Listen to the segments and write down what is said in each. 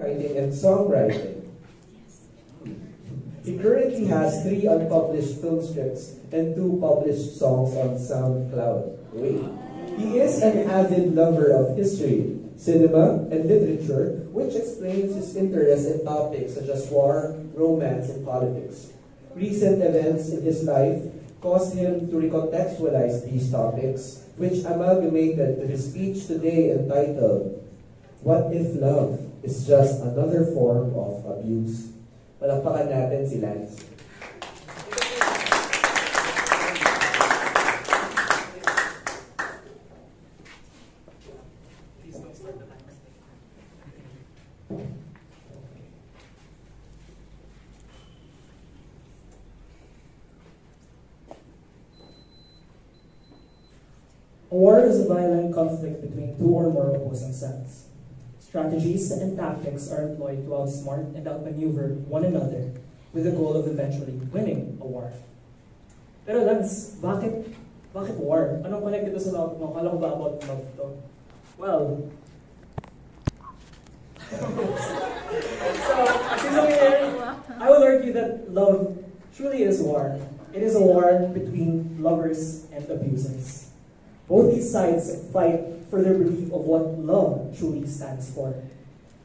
writing and songwriting. He currently has 3 unpublished film scripts and 2 published songs on SoundCloud. Wait. He is an avid lover of history, cinema, and literature, which explains his interest in topics such as war, romance, and politics. Recent events in his life caused him to recontextualize these topics, which amalgamated to his speech today entitled, "What if love is just another form of abuse?" Palakpakan natin si Lance. A war is a violent conflict between 2 or more opposing sides. Strategies and tactics are employed to outsmart and outmaneuver one another with the goal of eventually winning a war. Pero Lance, bakit war? Anong connect ito sa love mo? Kala ko ba about love to? Well, so, I would argue that love truly is war. It is a war between lovers and abusers. Both these sides fight for their belief of what love truly stands for.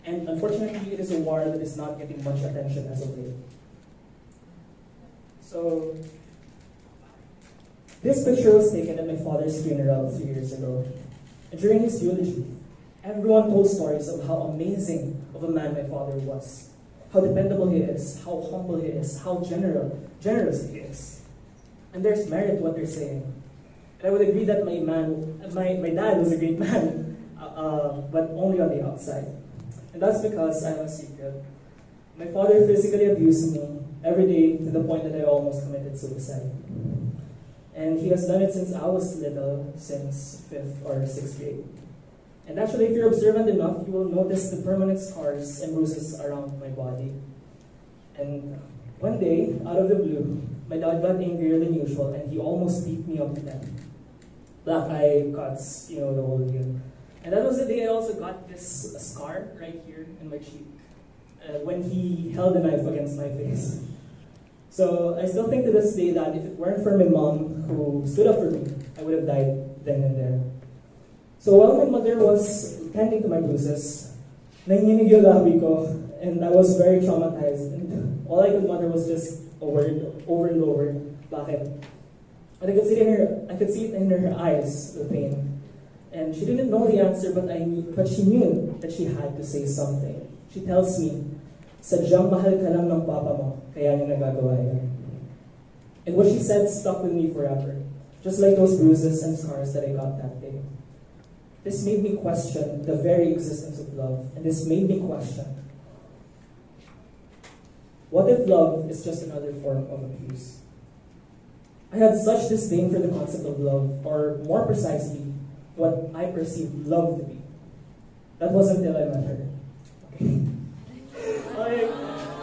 And unfortunately, it is a war that is not getting much attention as of late. So, this picture was taken at my father's funeral 3 years ago. And during his eulogy, everyone told stories of how amazing of a man my father was. How dependable he is, how humble he is, how generous he is. And there's merit to what they're saying. And I would agree that my dad was a great man, but only on the outside. And that's because I have a secret. My father physically abused me every day to the point that I almost committed suicide. And he has done it since I was little, since 5th or 6th grade. And actually, if you're observant enough, you will notice the permanent scars and bruises around my body. And one day, out of the blue, my dad got angrier than usual and he almost beat me up to death. Black eye cuts, the whole deal. And that was the day I also got this scar right here in my cheek when he held a knife against my face. So I still think to this day that if it weren't for my mom who stood up for me, I would have died then and there. So while my mother was tending to my bruises, nanginginig yung labi ko, and I was very traumatized. And all I could mutter was just a word over and over, bakit? And I could see it in her eyes, the pain. And she didn't know the answer, but she knew that she had to say something. She tells me, "Sadyang mahal ka lang ng papa mo, kaya niya nagagawa yan." And what she said stuck with me forever, just like those bruises and scars that I got that day. This made me question the very existence of love, and this made me question, what if love is just another form of abuse? I had such disdain for the concept of love, or more precisely, what I perceived love to be. That wasn't until I met her. Okay.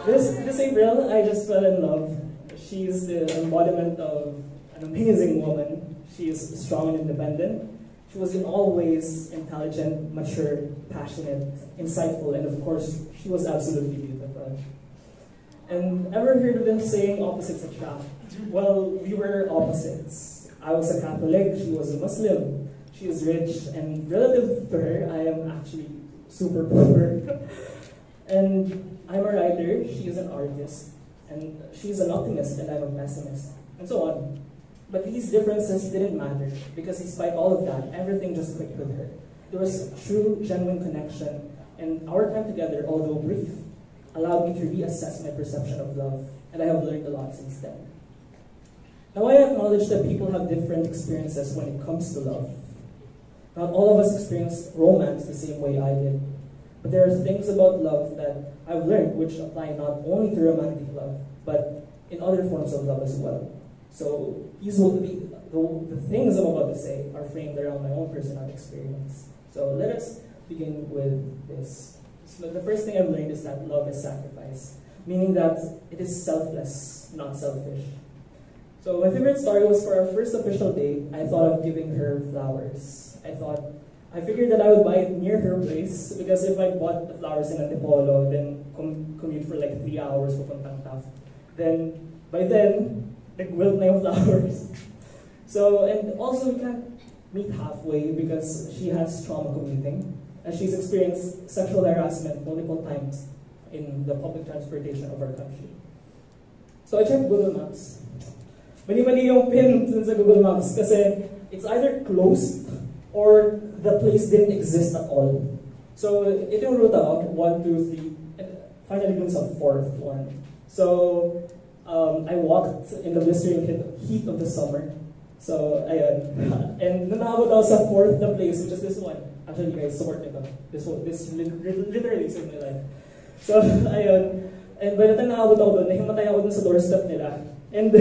This April, I just fell in love. She's the embodiment of an amazing woman. She is strong and independent. She was in all ways intelligent, mature, passionate, insightful, and of course, she was absolutely beautiful. And ever heard of them saying opposites attract? Well, we were opposites. I was a Catholic, she was a Muslim. She is rich, and relative to her, I am actually super poor. And I'm a writer, she is an artist. And she's an optimist, and I'm a pessimist. And so on. But these differences didn't matter, because despite all of that, everything just clicked with her. There was true, genuine connection, and our time together, although brief, allowed me to reassess my perception of love, and I have learned a lot since then. Now I acknowledge that people have different experiences when it comes to love. Not all of us experience romance the same way I did, but there are things about love that I've learned which apply not only to romantic love, but in other forms of love as well. So these will be the things I'm about to say are framed around my own personal experience. So let us begin with this. So the first thing I've learned is that love is sacrifice, meaning that it is selfless, not selfish. So my favorite story was for our first official date, I thought of giving her flowers. I thought I figured that I would buy it near her place because if I bought the flowers in Antipolo, then commute for like 3 hours papuntang Taft. Then, by then, nag-wilt na yung flowers. So, and also we can't meet halfway because she has trauma commuting. And she's experienced sexual harassment multiple times in the public transportation of our country. So I checked Google Maps. Mali-mali yung pin sa Google Maps kasi it's either closed or the place didn't exist at all. So ito yung route out, 1, 2, 3, and finally dun sa 4th one. So I walked in the blistering heat of the summer. So ayun. And nung nakabot ako sa 4th na place, which is this one. Actually guys, support nito. This literally saved my life. So ayun. And by the time nakabot ako doon, nahimatay ako dun sa doorstep nila. And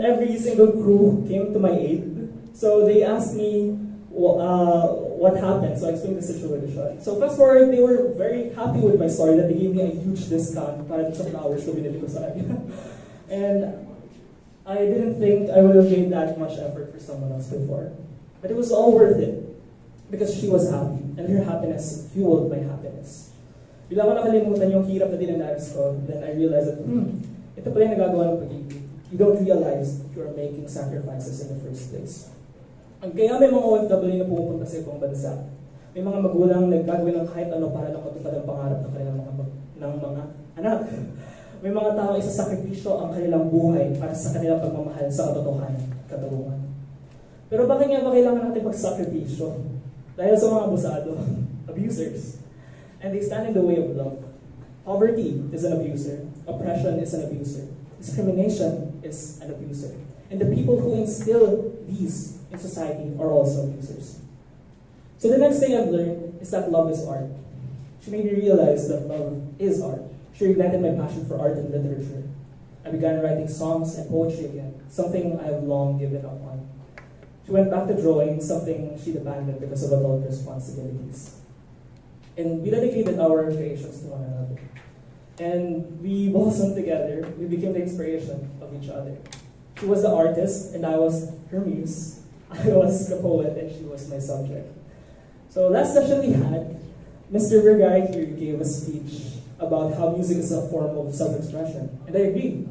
every single crew came to my aid. So they asked me what happened. So I explained the situation. So fast forward, they were very happy with my story that they gave me a huge discount para sa flowers na binili ko sa kanya. And I didn't think I would have made that much effort for someone else before. But it was all worth it because she was happy and her happiness fueled my happiness. Bila ko nakalimutan yung hirap na dinanaras ko, then I realized that, ito pala yung nagagawa ng pag-ibig. You don't realize that you are making sacrifices in the first place. Kaya may mga OFW na pumupunta sa ibang bansa. May mga magulang naggagawin ng kahit ano para lang matupad ang pangarap ng kanilang mga anak. May mga taong isasakripisyo ang kanilang buhay para sa kanilang pagmamahal sa katotohanan, katarungan. Pero bakit nga ba kailangan natin magsakripisyo? Dahil sa mga abusado, abusers. And they stand in the way of love. Poverty is an abuser. Oppression is an abuser. Discrimination is an abuser. And the people who instill these in society are also abusers. So the next thing I've learned is that love is art. She made me realize that love is art. She ignited my passion for art and literature. I began writing songs and poetry again, something I have long given up on. She went back to drawing, something she'd abandoned because of adult responsibilities. And we dedicated our creations to one another. And we blossomed together. We became the inspiration of each other. She was the artist, and I was her muse. I was the poet, and she was my subject. So last session we had, Mr. Vergara here gave a speech about how music is a form of self-expression. And I agree.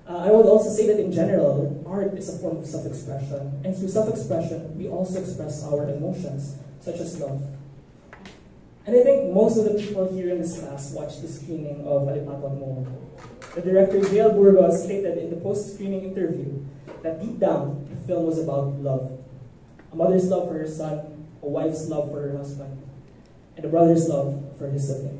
I would also say that in general, art is a form of self-expression. And through self-expression, we also express our emotions, such as love. And I think most of the people here in this class watched the screening of Alipatwag Mo. The director, Gail Burgos, stated in the post-screening interview that deep down, the film was about love. A mother's love for her son, a wife's love for her husband, and a brother's love for his sibling.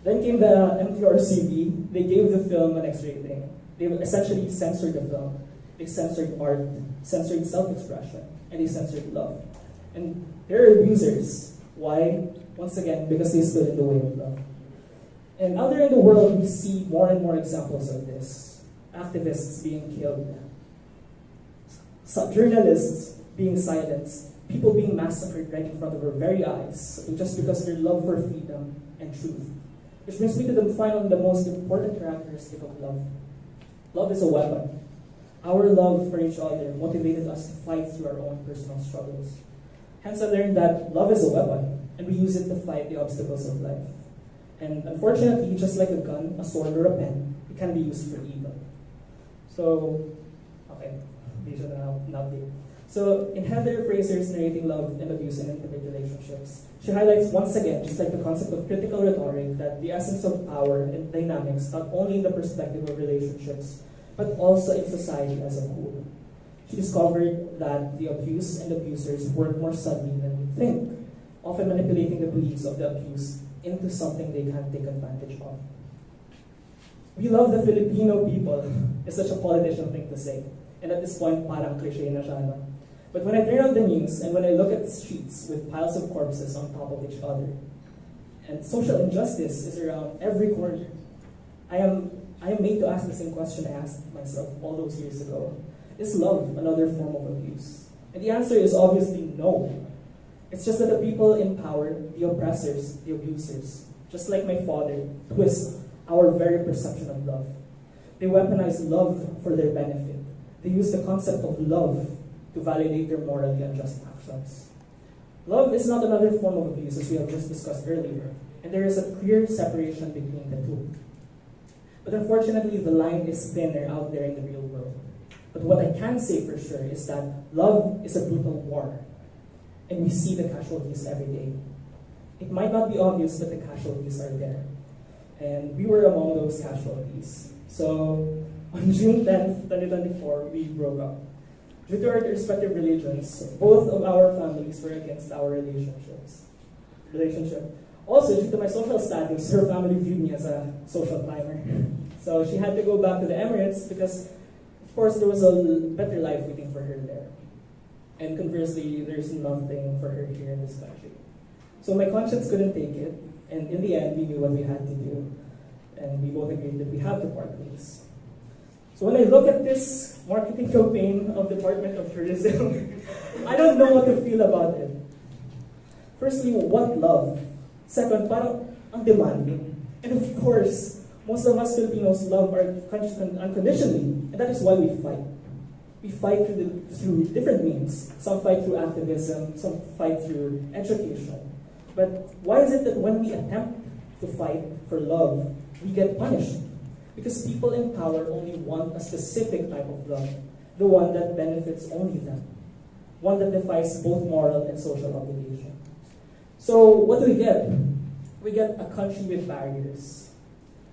Then came the MTRCB. They gave the film an X rating. They essentially censored the film. They censored art, censored self-expression, and they censored love. And they're abusers. Why? Once again, because they stood in the way of love. And out there in the world, we see more and more examples of this. Activists being killed, journalists being silenced, people being massacred right in front of our very eyes, just because of their love for freedom and truth. Which brings me to the final and the most important characteristic of love. Love is a weapon. Our love for each other motivated us to fight through our own personal struggles. Hence, I learned that love is a weapon, and we use it to fight the obstacles of life. And unfortunately, just like a gun, a sword, or a pen, it can be used for evil. So, okay, these are now there. So, in Heather Fraser's narrating love and abuse in intimate relationships, she highlights once again, just like the concept of critical rhetoric, that the essence of power and dynamics, not only in the perspective of relationships, but also in society as a whole. She discovered that the abused and abusers work more subtly than we think, often manipulating the beliefs of the abused into something they can take advantage of. We love the Filipino people is such a politician thing to say. And at this point, parang cliche na siya, no? But when I turn on the news and when I look at the streets with piles of corpses on top of each other, and social injustice is around every corner, I am made to ask the same question I asked myself all those years ago. Is love another form of abuse? And the answer is obviously no. It's just that the people in power, the oppressors, the abusers, just like my father, twist our very perception of love. They weaponize love for their benefit. They use the concept of love to validate their morally unjust actions. Love is not another form of abuse, as we have just discussed earlier, and there is a clear separation between the two. But unfortunately, the line is thinner out there in the real world. But what I can say for sure is that love is a brutal war, and we see the casualties every day. It might not be obvious, but the casualties are there. And we were among those casualties. So, on June 10th, 2024, we broke up. Due to our respective religions, both of our families were against our relationship. Also, due to my social status, her family viewed me as a social climber. So she had to go back to the Emirates because, of course, there was a better life waiting for her there. And conversely, there's nothing for her here in this country. So my conscience couldn't take it, and in the end, we knew what we had to do. And we both agreed that we have to part ways. So when I look at this marketing campaign of Department of Tourism, I don't know what to feel about it. Firstly, what love? Second, parang ang demanding. And of course, most of us Filipinos love our country unconditionally, and that is why we fight. We fight through different means. Some fight through activism, some fight through education. But why is it that when we attempt to fight for love, we get punished? Because people in power only want a specific type of love, the one that benefits only them, one that defies both moral and social obligation. So what do we get? We get a country with barriers,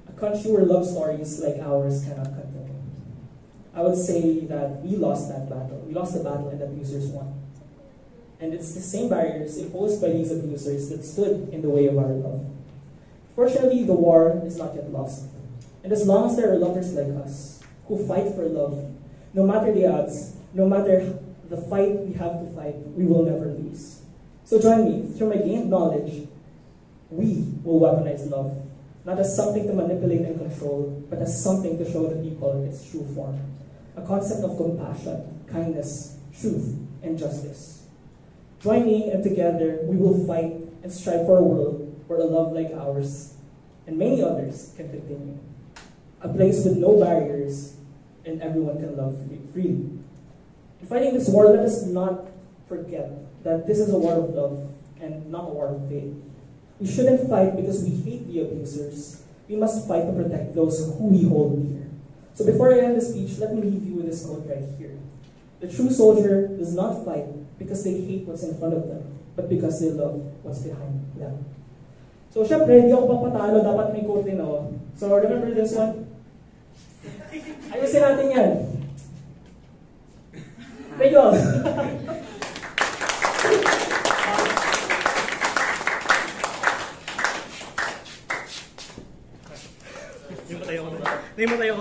a country where love stories like ours cannot continue. I would say that we lost that battle. We lost the battle and the abusers won. And it's the same barriers imposed by these abusers that stood in the way of our love. Fortunately, the war is not yet lost. And as long as there are lovers like us who fight for love, no matter the odds, no matter the fight we have to fight, we will never lose. So join me. Through my gained knowledge, we will weaponize love, not as something to manipulate and control, but as something to show the people its true form. A concept of compassion, kindness, truth, and justice. Join me, and together we will fight and strive for a world where a love like ours and many others can continue. A place with no barriers and everyone can love freely. In fighting this war, let us not forget that this is a war of love and not a war of hate. We shouldn't fight because we hate the abusers. We must fight to protect those who we hold dear. So before I end the speech, let me leave you with this quote right here. The true soldier does not fight because they hate what's in front of them, but because they love what's behind them. So syempre, hindi ako papatalo, dapat may quote din ako. So remember this one? Ayusin natin yan. Thank you all. Hindi mo tayo.